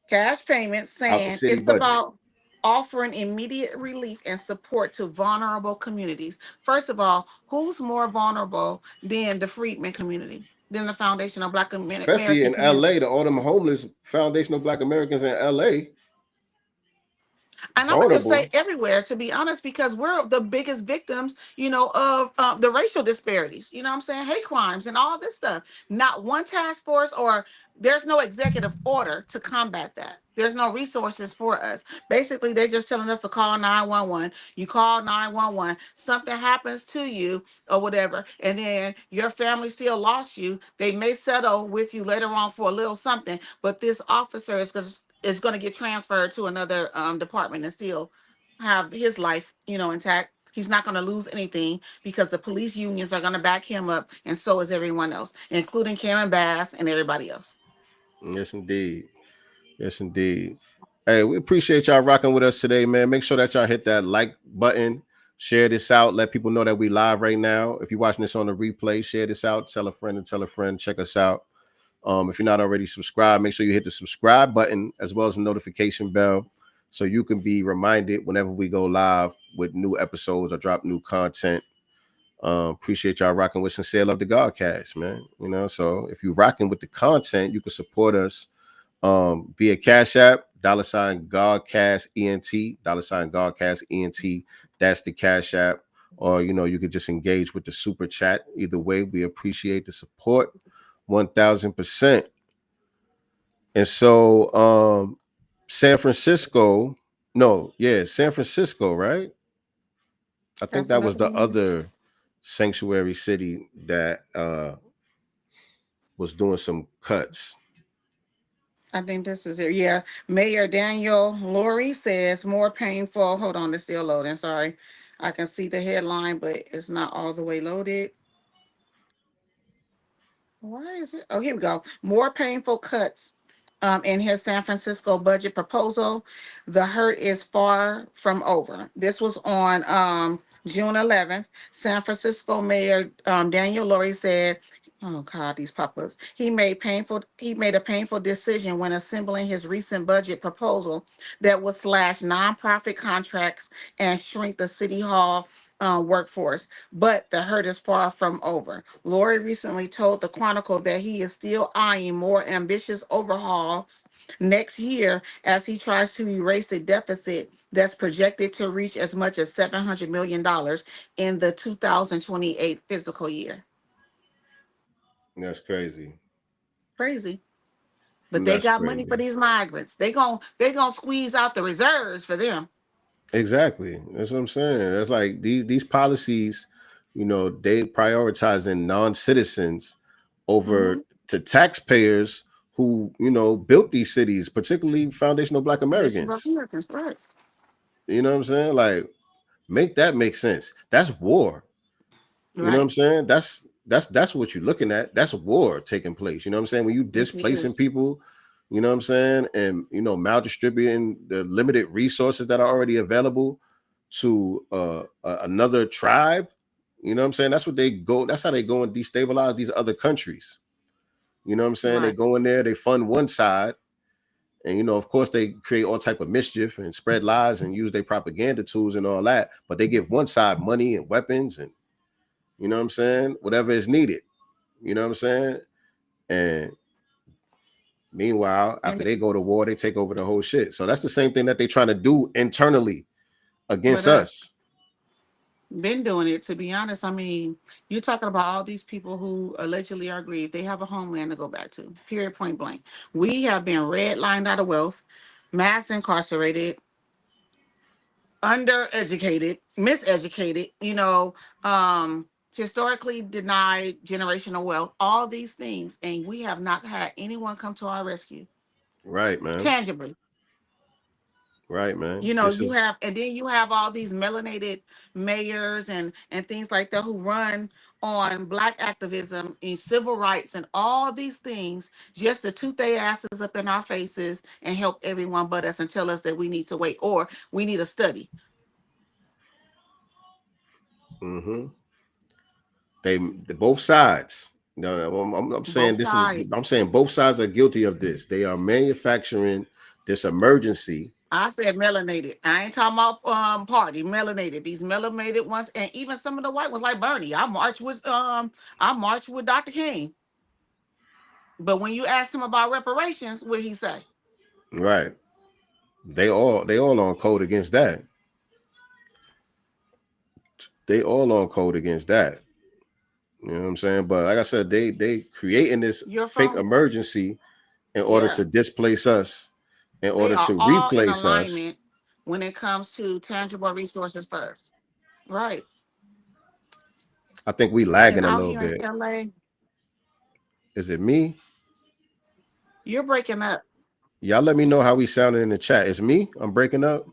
Cash payments out the saying city it's budget. about offering immediate relief and support to vulnerable communities. First of all, who's more vulnerable than the freedmen community, than the foundational Black Especially American in community? LA, the all them homeless foundational Black Americans in LA, And I'm gonna just say vulnerable. everywhere, to be honest, because we're the biggest victims, of the racial disparities. You know what I'm saying? Hate crimes and all this stuff. Not one task force, or there's no executive order to combat that. There's no resources for us. Basically, they're just telling us to call 911. You call 911, something happens to you or whatever, and then your family still lost you. They may settle with you later on for a little something, but this officer is going to get transferred to another department and still have his life, intact. He's not going to lose anything because the police unions are going to back him up, and so is everyone else, including Karen Bass and everybody else. Yes, indeed. Yes, indeed. Hey, we appreciate y'all rocking with us today, man. Make sure that y'all hit that like button, share this out, let people know that we live right now. If you're watching this on the replay, share this out, tell a friend and tell a friend, check us out. If you're not already subscribed, make sure you hit the subscribe button as well as the notification bell so you can be reminded whenever we go live with new episodes or drop new content. Appreciate y'all rocking with Sincere Love the Godcast, man. So if you're rocking with the content, you can support us via Cash App, $Godcast ENT, $Godcast ENT. That's the Cash App. Or, you could just engage with the super chat. Either way, we appreciate the support 1000%. And so, San Francisco, right? I think That's that what I was the believe. other sanctuary city that was doing some cuts. I think this is it. Yeah. Mayor Daniel Laurie says more painful. Hold on, it's still loading. Sorry. I can see the headline, but it's not all the way loaded. Why is it? Oh, here we go. More painful cuts in his San Francisco budget proposal. The hurt is far from over. This was on June 11th. San Francisco Mayor Daniel Laurie said, "Oh God, these pop-ups." He made a painful decision when assembling his recent budget proposal that would slash nonprofit contracts and shrink the city hall workforce. But the hurt is far from over. Lori recently told the Chronicle that he is still eyeing more ambitious overhauls next year as he tries to erase a deficit that's projected to reach as much as $700 million in the 2028 fiscal year. That's crazy. Crazy. But they That's got money crazy. for these migrants. They gonna squeeze out the reserves for them. Exactly. That's what I'm saying. That's like these policies, they prioritizing non-citizens Mm-hmm. over to taxpayers who, built these cities, particularly foundational Black Americans. Right. You know what I'm saying? Like, make that make sense. That's war. You know what I'm Right. saying? That's what you're looking at. That's war taking place. You know what I'm saying? When you Yes, it displacing is. people, you know what I'm saying, and maldistributing the limited resources that are already available to another tribe. You know what I'm saying? That's what they go. That's how they go and destabilize these other countries. You know what I'm saying? They Right. go in there, they fund one side, and of course, they create all type of mischief and spread lies and use their propaganda tools and all that. But they give one side money and weapons and you know what I'm saying, whatever is needed. You know what I'm saying? And meanwhile, after And they go to war, they take over the whole shit. So that's the same thing that they're trying to do internally with against us. us. Been doing it, to be honest. I mean, you're talking about all these people who allegedly are grieved. They have a homeland to go back to, period, point blank. We have been redlined out of wealth, mass incarcerated, undereducated, miseducated, historically denied generational wealth, all these things. And we have not had anyone come to our rescue Right, man. tangibly. Right, man. This You is have, and then you have all these melanated mayors and things like that who run on black activism and civil rights and all these things just to toot their asses up in our faces and help everyone but us and tell us that we need to wait or we need a study. Mm-hmm. They both sides. No, I'm Both saying this is. I'm sides. saying both sides are guilty of this. They are manufacturing this emergency. I said melanated. I ain't talking about party melanated. These melanated ones, and even some of the white ones like Bernie. I marched with Dr. King. But when you ask him about reparations, what he say? Right. They all on code against that. They all on code against that. You know what I'm saying? But like I said, they creating this Your fake phone? emergency in order Yeah. to displace us, in They order are to all in replace us. alignment when it comes to tangible resources first. Right. I think we And lagging a out little here in bit. LA, Is it me? you're breaking up. Y'all let me know how we sounded in the chat. It's me? I'm breaking up.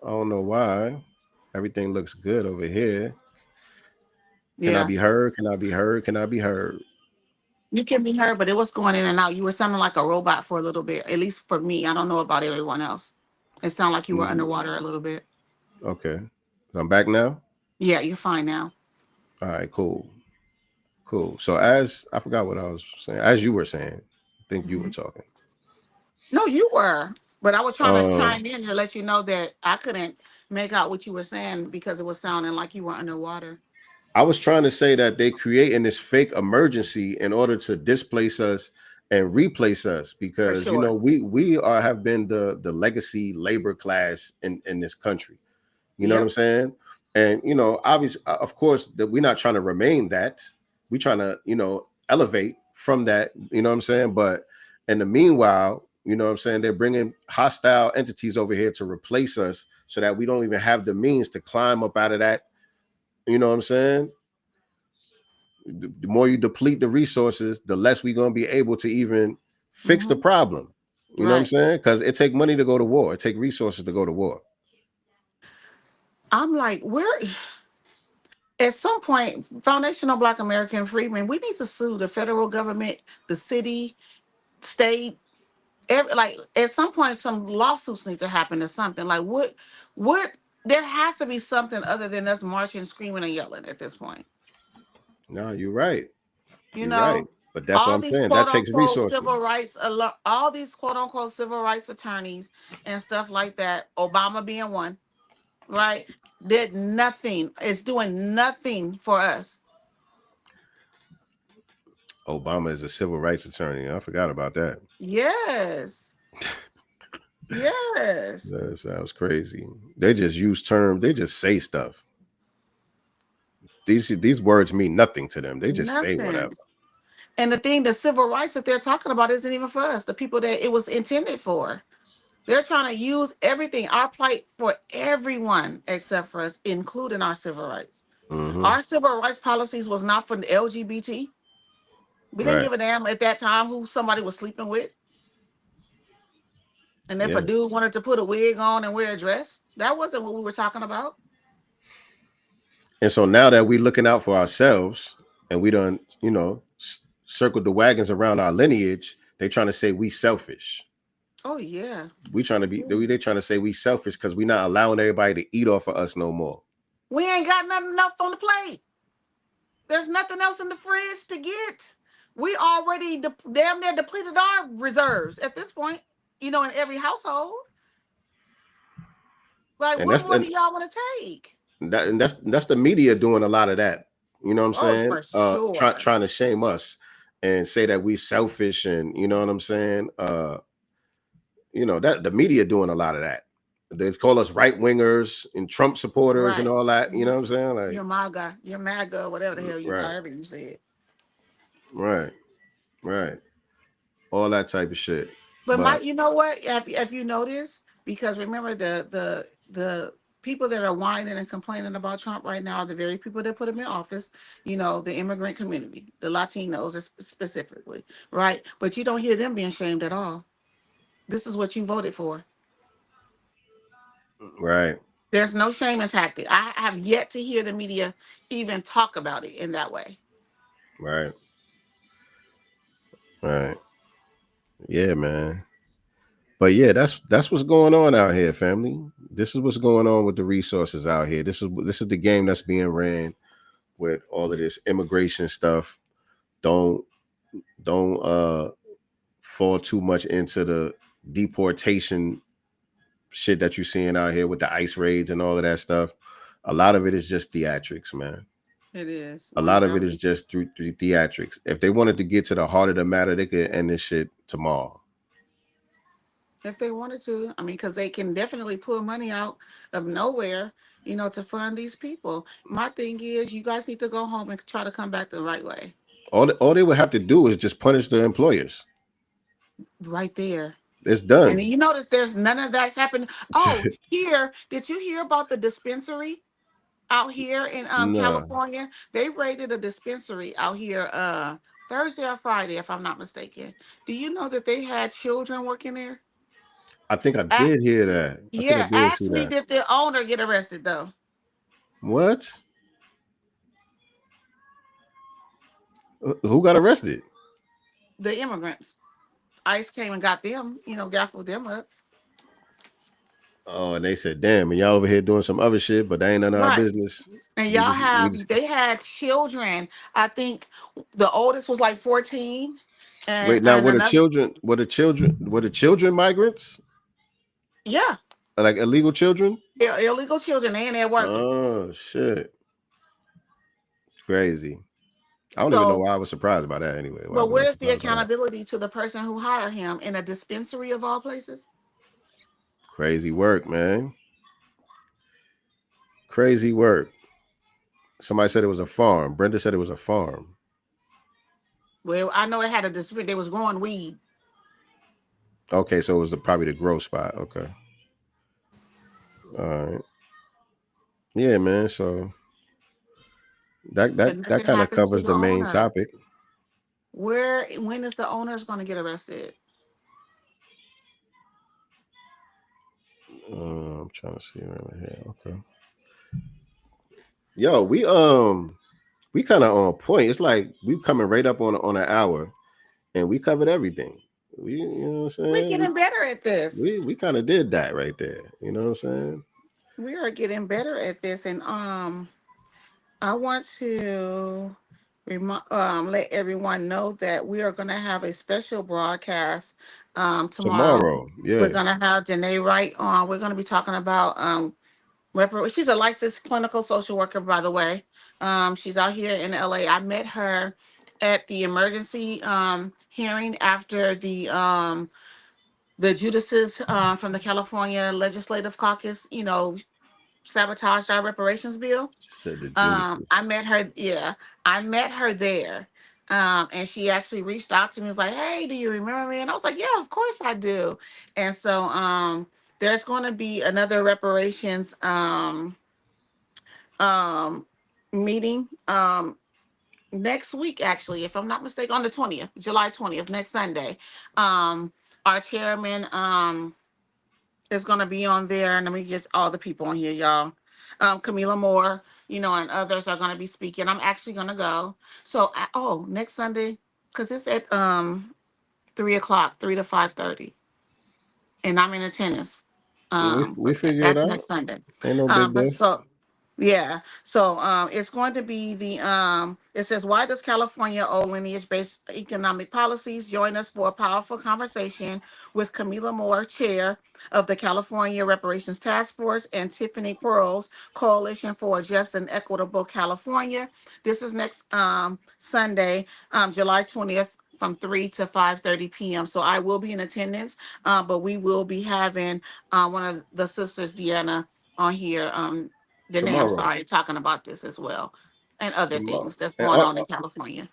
I don't know why. Everything looks good over here. Can I Yeah. be heard? Can I be heard? Can I be heard? You can be heard, but it was going in and out. You were sounding like a robot for a little bit, at least for me. I don't know about everyone else. It sounded like you were Mm, underwater a little bit. okay. I'm back now. Yeah, you're fine now. All right, cool. Cool. So as I forgot what I was saying. As you were saying, I think you were Mhm. talking. No, you were. But I was trying to Um, chime in to let you know that I couldn't make out what you were saying because it was sounding like you were underwater. I was trying to say that they creating this fake emergency in order to displace us and replace us For because sure. we are have been the legacy labor class in this country. You know what I'm Yep. saying? And obviously, of course, that we're not trying to remain that. We're trying to elevate from that. You know what I'm saying? But in the meanwhile, you know what I'm saying, they're bringing hostile entities over here to replace us so that we don't even have the means to climb up out of that. You know what I'm saying? The more you deplete the resources, the less we're going to be able to even fix the Hmm. problem. You know what I'm Right. saying? Because it take money to go to war. It take resources to go to war. I'm like, we're at some point, foundational Black American freedmen, we need to sue the federal government, the city, state, like at some point some lawsuits need to happen or something. Like what there has to be something other than us marching, screaming, and yelling at this point. No, you're right. You You're right. know, But that's what all I'm these saying. That quote takes unquote resources. civil rights, all these quote unquote civil rights attorneys and stuff like that, Obama being one, right? Did nothing. It's doing nothing for us. Obama is a civil rights attorney. I forgot about that. Yes. Yes. That sounds crazy. They just use terms. They just say stuff. These words mean nothing to them. They just say whatever. Nothing. And the thing, the civil rights that they're talking about isn't even for us, the people that it was intended for. They're trying to use everything, our plight for everyone except for us, including our civil rights. Hmm. Our civil rights policies was not for the LGBT. We didn't Right. give a damn at that time who somebody was sleeping with. And if a Yeah. dude wanted to put a wig on and wear a dress, that wasn't what we were talking about. And so now that we're looking out for ourselves and we done, circled the wagons around our lineage, they trying to say we selfish. Oh yeah. We trying to be. They trying to say we selfish because we not allowing everybody to eat off of us no more. We ain't got nothing else on the plate. There's nothing else in the fridge to get. We already damn near depleted our reserves at this point, in every household. Like, And what that's more do and y'all want to take? that's the media doing a lot of that. You know what I'm Oh, saying? for sure. Trying to shame us and say that we selfish and you know what I'm saying? That the media doing a lot of that. They call us right wingers and Trump supporters and Right. all that. You know Mhm. what I'm saying? Like, You're MAGA, whatever the hell right, however you say it. right, right. All that type of shit. But But Mike, you know what? If you notice, because remember the people that are whining and complaining about Trump right now are the very people that put him in office. The immigrant community, the Latinos specifically, right? But you don't hear them being shamed at all. This is what you voted for. right. There's no shame in tactic. I have yet to hear the media even talk about it in that way. Right. Right. Yeah, man. But yeah, that's what's going on out here, family. This is what's going on with the resources out here. This is the game that's being ran with all of this immigration stuff. Don't don't fall too much into the deportation shit that you're seeing out here with the ICE raids and all of that stuff. A lot of it is just theatrics, man. It is A one lot of it is thousand. just through theatrics. If they wanted to get to the heart of the matter, they could end this shit tomorrow. If they wanted to, I mean, because they can definitely pull money out of nowhere, to fund these people. My thing is, you guys need to go home and try to come back the right way. All they would have to do is just punish the employers. Right there. It's And done. you notice there's none of that's happened. Oh, here, did you hear about the dispensary out here in Nah, California? They raided a dispensary out here Thursday or Friday, if I'm not mistaken. Do you know that they had children working there? I think I A- did hear that. I think I yeah, did see ask me, that. did the owner get arrested though? What? Who got arrested? The immigrants. ICE came and got them, gaffled them up. Oh, and they said, "Damn, and y'all over here doing some other shit, but that ain't none of our Right. business." And We y'all just, we just they had children. I think the oldest was like 14. And wait. Now, and another, were the children migrants, yeah, like illegal children? illegal children, and they're working. Oh shit, crazy. I don't even know So, why I was surprised by that. Anyway, why but was I where's the surprised by that? accountability to the person who hired him in a dispensary of all places? Crazy work, man. Crazy work. Somebody said it was a farm. Brenda said it was a farm. Well, I know it had a dispensary. They was growing weed. Okay, so it was probably the grow spot. Okay, all right. Yeah, man. So that But that that nothing kind of happened to covers the the main owner. topic. When is the owner's going to get arrested? I'm trying to see right here. Okay. Yo, we kind of on point. It's like we coming right up on an hour, and we covered everything. You know what I'm We're saying? getting better at this. We kind of did that right there. You know what I'm saying? We are getting better at this, and I want to let everyone know that we are going to have a special broadcast tomorrow. Tomorrow, We're yeah. going to have Danae Wright on. We're going to be talking about she's a licensed clinical social worker, by the way. She's out here in LA. I met her at the emergency hearing after the Judases from the California Legislative Caucus, sabotaged our reparations bill. Said the Judas. I met her. Yeah, I met her there. And she actually reached out to me. Was like, "Hey, do you remember me?" And I was like, "Yeah, of course I do." And so, there's going to be another reparations um, meeting next week. Actually, if I'm not mistaken, on the 20th, July 20th, next Sunday. Our chairman is going to be on there, and let me get all the people on here, y'all. Camila Moore, and others are going to be speaking. I'm actually going to go. So, next Sunday, because it's at 3 o'clock, 3 to 5:30, and I'm in attendance. We figure it That's out. next Sunday. Ain't no big But deal. so yeah. So it's going to be it says, why does California owe lineage-based economic policies? Join us for a powerful conversation with Camila Moore, chair of the California Reparations Task Force, and Tiffany Quarles, Coalition for a Just and Equitable California. This is next Sunday, July 20th, from 3 to 5:30 p.m. So I will be in attendance, but we will be having one of the sisters, Deanna, on here. Danae, I'm Tomorrow. sorry, talking about this as well, and other Tomorrow. things that's And going on in California.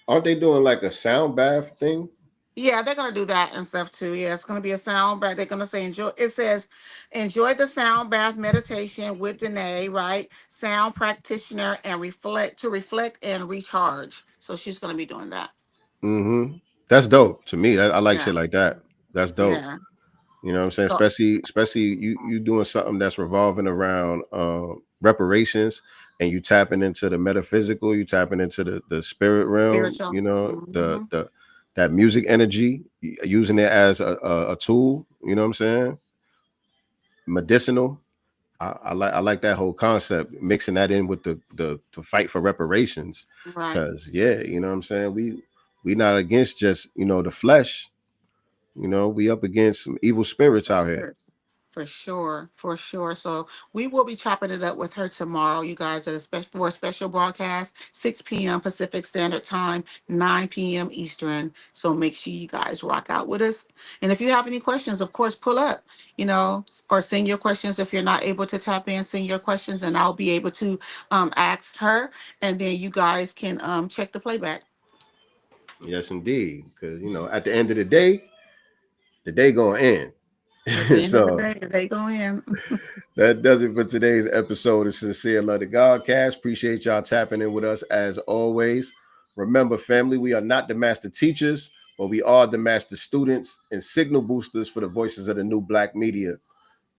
aren't they doing like a sound bath thing? Yeah, they're gonna do that and stuff too. Yeah, it's gonna be a sound bath. They're gonna say enjoy. It says enjoy the sound bath meditation with Danae, right? Sound practitioner and reflect and recharge. So she's gonna be doing that. Mm-hmm. That's dope to me. I like Yeah, shit like that. That's dope. yeah. You know what I'm saying? So Especially you doing something that's revolving around reparations, and you tapping into the metaphysical, you tapping into the spirit realm, spiritual. you know, Hmm. the that music energy, using it as a tool, you know what I'm saying? Medicinal. I like that whole concept, mixing that in with the fight for reparations. Right. Cause yeah, you know what I'm saying? We not against just, the flesh, we up against some evil spirits For out here. sure. For sure. For sure. So we will be chopping it up with her tomorrow, you guys, at for a special broadcast, 6 p.m. Pacific Standard Time, 9 p.m. Eastern. So make sure you guys rock out with us. And if you have any questions, of course, pull up, or send your questions. If you're not able to tap in, send your questions, and I'll be able to ask her. And then you guys can check the playback. Yes, indeed. Because at the end of the day gonna end. At the end of the So day, they go in. that does it for today's episode of Sincere Love the Godcast. Appreciate y'all tapping in with us as always. Remember, family, we are not the master teachers, but we are the master students and signal boosters for the voices of the new Black media.